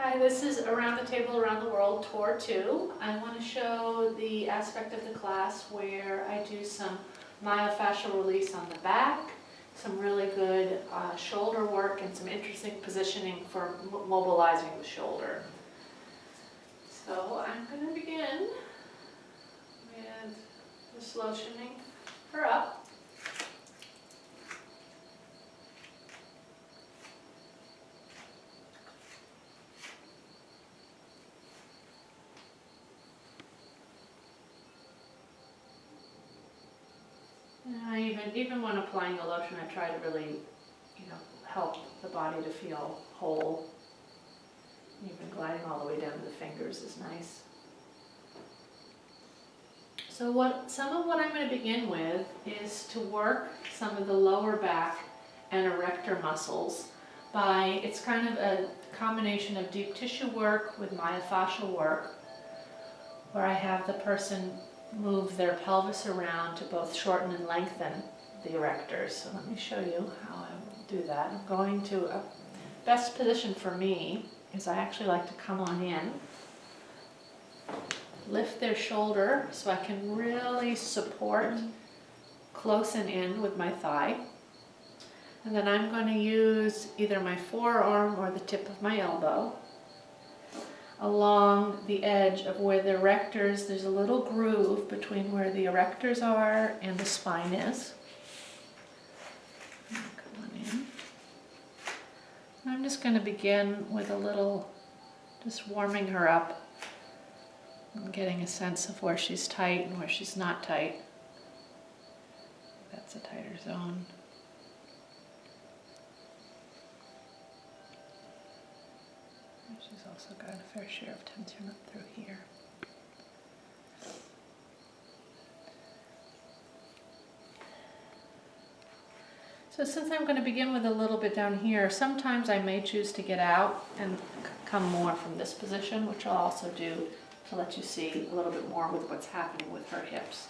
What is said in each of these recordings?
Hi, this is Around the Table Around the World Tour 2. I want to show the aspect of the class where I do some myofascial release on the back, some really good shoulder work, and some interesting positioning for mobilizing the shoulder. So I'm going to begin with just lotioning her up. Even when applying the lotion, I try to really, help the body to feel whole. Even gliding all the way down to the fingers is nice. So some of what I'm going to begin with is to work some of the lower back and erector muscles it's kind of a combination of deep tissue work with myofascial work, where I have the person move their pelvis around to both shorten and lengthen the erectors. So let me show you how I will do that. I'm going to, best position for me is I actually like to come on in, lift their shoulder so I can really support close and in with my thigh. And then I'm going to use either my forearm or the tip of my elbow along the edge of where the erectors, there's a little groove between where the erectors are and the spine is. Come on in. I'm just going to begin with a little, just warming her up and getting a sense of where she's tight and where she's not tight. That's a tighter zone. She's also got a fair share of tension up through here. So since I'm going to begin with a little bit down here, sometimes I may choose to get out and come more from this position, which I'll also do to let you see a little bit more with what's happening with her hips.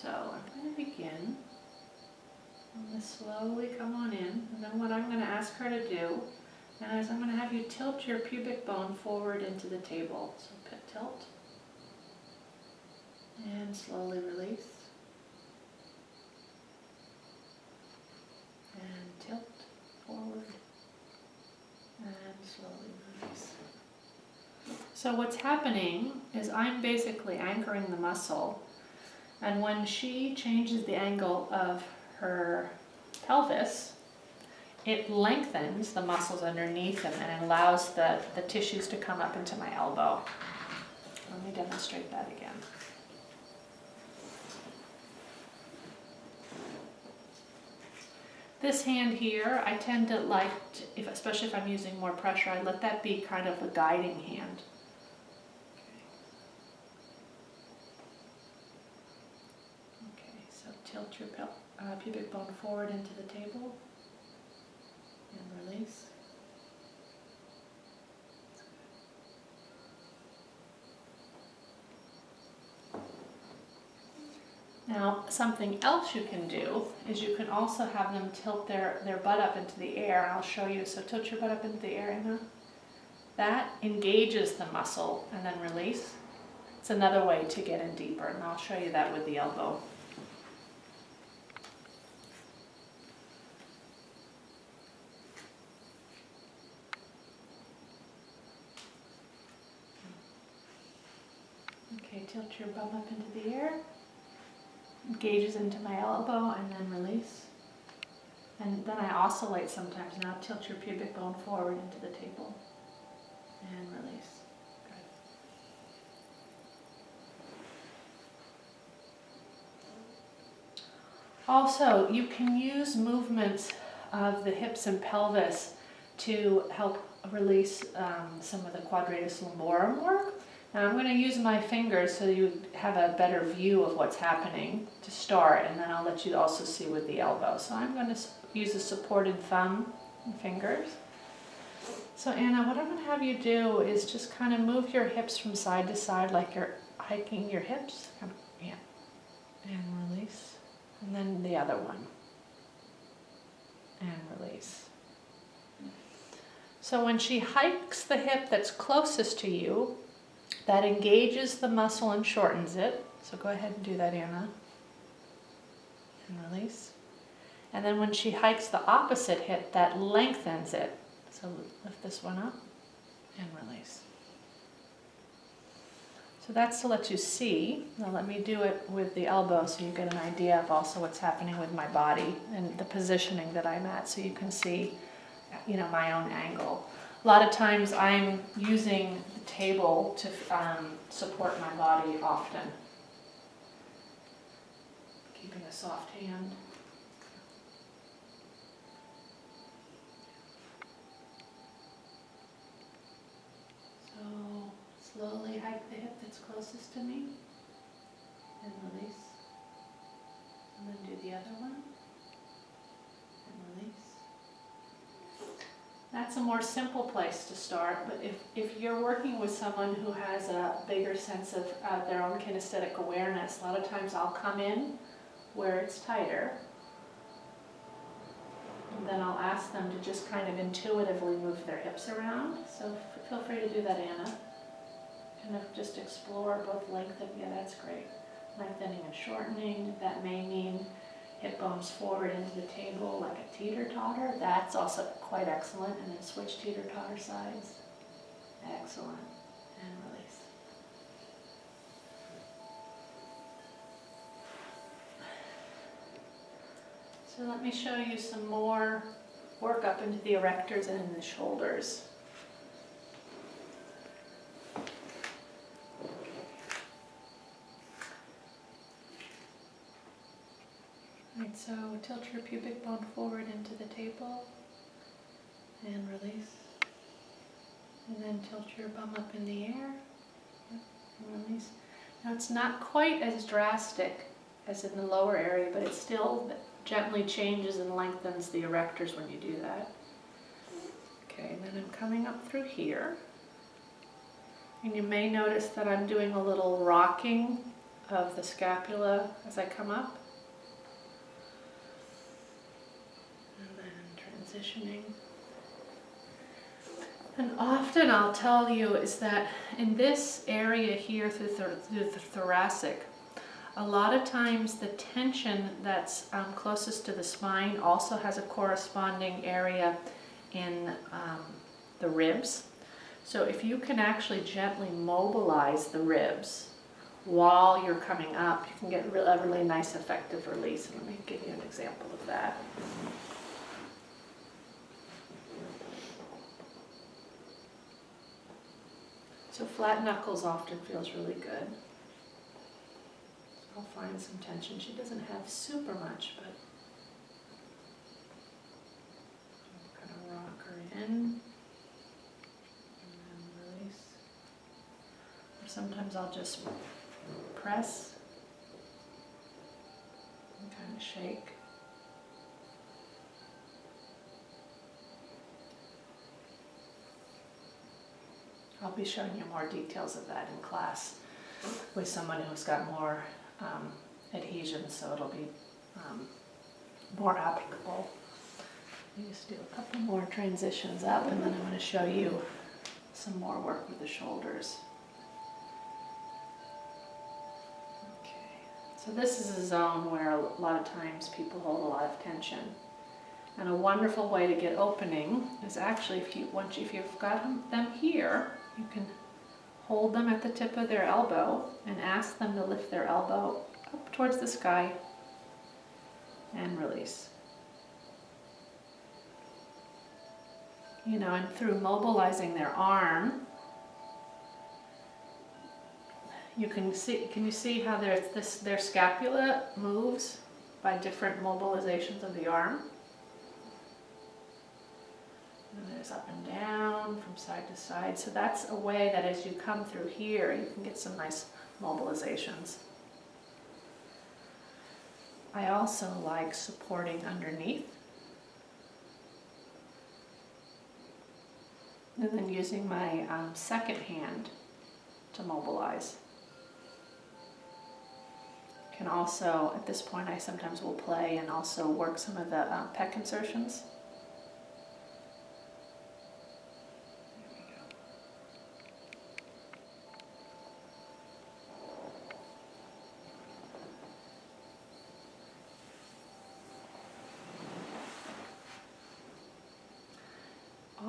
So I'm going to begin. I'm going to slowly come on in, and then what I'm going to ask her to do is I'm going to have you tilt your pubic bone forward into the table. So tilt and slowly release. And tilt forward and slowly release. So what's happening is I'm basically anchoring the muscle, and when she changes the angle of her pelvis, it lengthens the muscles underneath them and allows the tissues to come up into my elbow. Let me demonstrate that again. This hand here, I tend to like, especially if I'm using more pressure, I let that be kind of a guiding hand. Okay, so tilt your pubic bone forward into the table. And release. Now, something else you can do is you can also have them tilt their butt up into the air. I'll show you. So tilt your butt up into the air, Anna. That engages the muscle, and then release. It's another way to get in deeper, and I'll show you that with the elbow. Okay, tilt your bum up into the air, engages into my elbow, and then release. And then I oscillate sometimes. Now tilt your pubic bone forward into the table, and release. Good. Also, you can use movements of the hips and pelvis to help release some of the quadratus lumborum work. Now I'm going to use my fingers so you have a better view of what's happening to start, and then I'll let you also see with the elbow. So I'm going to use a supported thumb and fingers. So Anna, what I'm going to have you do is just kind of move your hips from side to side like you're hiking your hips. Yeah. And release. And then the other one. And release. So when she hikes the hip that's closest to you, that engages the muscle and shortens it. So go ahead and do that, Anna. And release. And then when she hikes the opposite hip, that lengthens it. So lift this one up and release. So that's to let you see. Now let me do it with the elbow so you get an idea of also what's happening with my body and the positioning that I'm at, so you can see, you know, my own angle. A lot of times I'm using the table to support my body often. Keeping a soft hand. So slowly hike the hip that's closest to me and release. And then do the other one and release. That's a more simple place to start, but if you're working with someone who has a bigger sense of their own kinesthetic awareness, a lot of times I'll come in where it's tighter, and then I'll ask them to just kind of intuitively move their hips around. So feel free to do that, Anna. Kind of just explore both lengthening, yeah, that's great. Lengthening and shortening, that may mean hip bones forward into the table like a teeter-totter. That's also quite excellent. And then switch teeter-totter sides. Excellent. And release. So let me show you some more work up into the erectors and in the shoulders. Right, so tilt your pubic bone forward into the table and release. And then tilt your bum up in the air and release. Now it's not quite as drastic as in the lower area, but it still gently changes and lengthens the erectors when you do that. Okay, and then I'm coming up through here. And you may notice that I'm doing a little rocking of the scapula as I come up. Transitioning. And often I'll tell you is that in this area here through the thoracic, a lot of times the tension that's closest to the spine also has a corresponding area in the ribs. So if you can actually gently mobilize the ribs while you're coming up, you can get a really nice effective release. And let me give you an example of that. So flat knuckles often feels really good. I'll find some tension. She doesn't have super much, but I'll kind of rock her in and then release. Or sometimes I'll just press and kind of shake. I'll be showing you more details of that in class with someone who's got more adhesion, so it'll be more applicable. Let me just do a couple more transitions up, and then I'm going to show you some more work with the shoulders. Okay, so this is a zone where a lot of times people hold a lot of tension. And a wonderful way to get opening is actually if you've got them here, you can hold them at the tip of their elbow and ask them to lift their elbow up towards the sky and release. You know, and through mobilizing their arm, you can you see how their scapula moves by different mobilizations of the arm? And there's up and down from side to side. So that's a way that as you come through here, you can get some nice mobilizations. I also like supporting underneath. And then using my second hand to mobilize. Can also, at this point, I sometimes will play and also work some of the pec insertions.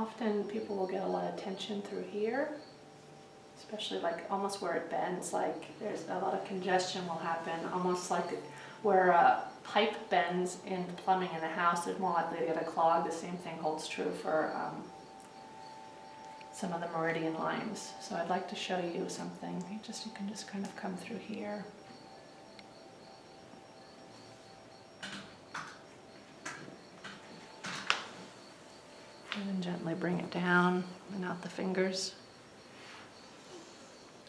Often people will get a lot of tension through here, especially like almost where it bends, like there's a lot of congestion will happen, almost like where a pipe bends in plumbing in a house, there's more likely to get a clog. The same thing holds true for some of the meridian lines. So I'd like to show you something. You can just kind of come through here. And then gently bring it down and out the fingers.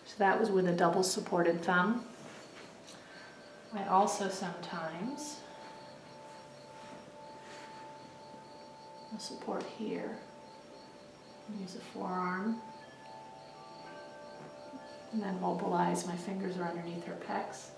So that was with a double supported thumb. I also sometimes will support here. Use a forearm. And then mobilize, my fingers are underneath her pecs.